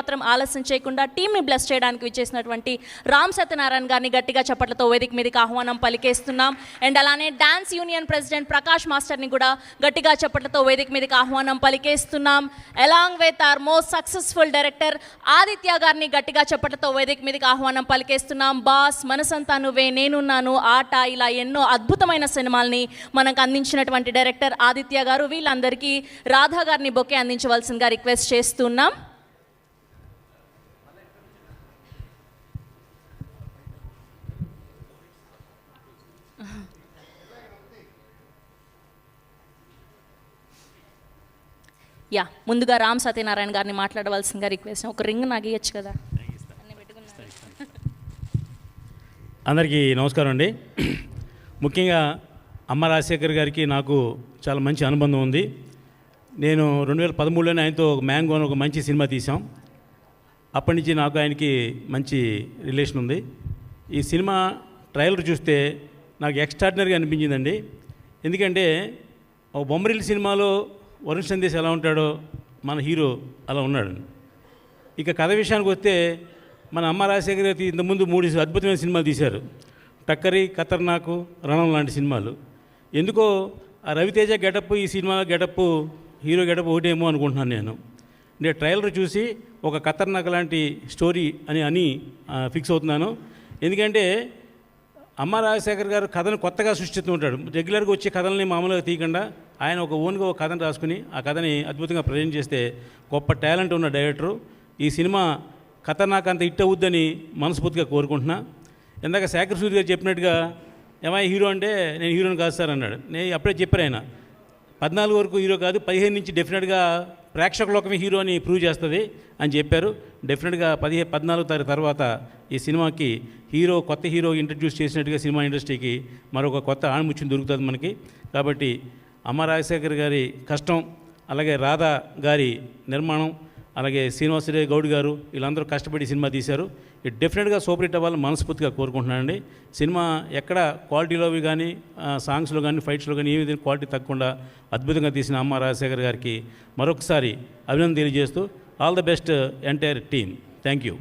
ఏమాత్రం ఆలస్యం చేయకుండా టీంని బ్లెస్ చేయడానికి విచ్చేసినటువంటి రామ్ సత్యనారాయణ గారిని గట్టిగా చప్పట్లతో వేదిక మీదకి ఆహ్వానం పలికేస్తున్నాం. అండ్ అలానే డాన్స్ యూనియన్ ప్రెసిడెంట్ ప్రకాష్ మాస్టర్ని కూడా గట్టిగా చప్పట్లతో వేదిక మీదకి ఆహ్వానం పలికేస్తున్నాం. Along with our most successful director Aditya గారిని గట్టిగా చప్పట్లతో వేదిక మీదకి ఆహ్వానం పలికేస్తున్నాం. బాస్, మనసంతా నువ్వే, నేనున్నాను, ఆట, ఇలా ఎన్నో అద్భుతమైన సినిమాల్ని మనకు అందించినటువంటి డైరెక్టర్ ఆదిత్య గారు. వీళ్ళందరికీ రాధా గారిని బొకే అందించవలసిందిగా రిక్వెస్ట్ చేస్తున్నాం. ముందుగా రామ్ సత్యనారాయణ గారిని మాట్లాడవలసిందిగా రిక్వెస్ట్. ఒక రింగ్ నాకు ఇవ్వచ్చు కదా. అందరికీ నమస్కారం అండి. ముఖ్యంగా అమ్మ రాజశేఖర్ గారికి నాకు చాలా మంచి అనుబంధం ఉంది. నేను 2013లోనే ఆయనతో మ్యాంగో అని ఒక మంచి సినిమా తీసాం. అప్పటి నుంచి నాకు ఆయనకి మంచి రిలేషన్ ఉంది. ఈ సినిమా ట్రైలర్ చూస్తే నాకు ఎక్స్ట్రాడినరీగా అనిపించిందండి. ఎందుకంటే ఒక బొమ్మరిల్లు సినిమాలో వరుణ్ సందేశ్ ఎలా ఉంటాడో మన హీరో అలా ఉన్నాడు. ఇక కథ విషయానికి వస్తే మన అమ్మ రాజశేఖర్ గారి ఇంతకుముందు 3 అద్భుతమైన సినిమాలు తీశారు. టక్కరి, ఖతర్నాకు, రణం లాంటి సినిమాలు. ఎందుకో ఆ రవితేజ గెటప్, ఈ సినిమా గెటప్, హీరో గెటప్ ఒకటేమో అనుకుంటున్నాను నేను. అంటే ట్రైలర్ చూసి ఒక ఖతర్నాక్ లాంటి స్టోరీ అని ఫిక్స్ అవుతున్నాను. ఎందుకంటే అమ్మ రాజశేఖర్ గారు కథను కొత్తగా సృష్టిస్తూ ఉంటాడు. రెగ్యులర్గా వచ్చే కథల్ని మామూలుగా తీయకుండా ఆయన ఒక ఓన్గా ఒక కథను రాసుకుని ఆ కథని అద్భుతంగా ప్రజెంట్ చేస్తే గొప్ప టాలెంట్ ఉన్న డైరెక్టరు. ఈ సినిమా ఖతర్నాక్ అంత హిట్ అవుద్దని మనస్ఫూర్తిగా కోరుకుంటున్నా. ఇందాక శేఖర్ సూరి గారు చెప్పినట్టుగా ఏమై హీరో అంటే నేను హీరోని కాదు సార్ అన్నాడు. నేను అప్పుడే చెప్పాను, ఆయన 14 వరకు హీరో కాదు, 15 నుంచి డెఫినెట్గా ప్రేక్షకులోకమే హీరో అని ప్రూవ్ చేస్తుంది అని చెప్పారు. డెఫినెట్గా 14 తారీఖు తర్వాత ఈ సినిమాకి కొత్త హీరో ఇంట్రడ్యూస్ చేసినట్టుగా సినిమా ఇండస్ట్రీకి మరొక కొత్త ఆణిముత్యం దొరుకుతుంది మనకి. కాబట్టి అమ్మ రాజశేఖర్ గారి కష్టం, అలాగే రాధా గారి నిర్మాణం, అలాగే శ్రీనివాసరావు గౌడ్ గారు వీళ్ళందరూ కష్టపడి సినిమా తీశారు. ఇది డెఫినెట్గా సూపర్ హిట్ అవ్వాలని మనస్ఫూర్తిగా కోరుకుంటున్నానండి. సినిమా ఎక్కడ క్వాలిటీలోవి కానీ, సాంగ్స్లో కానీ, ఫైట్స్లో కానీ ఏ విధంగా క్వాలిటీ తగ్గకుండా అద్భుతంగా తీసిన అమ్మ రాజశేఖర్ గారికి మరొకసారి అభినందన తెలియజేస్తూ all the best entire team. Thank you.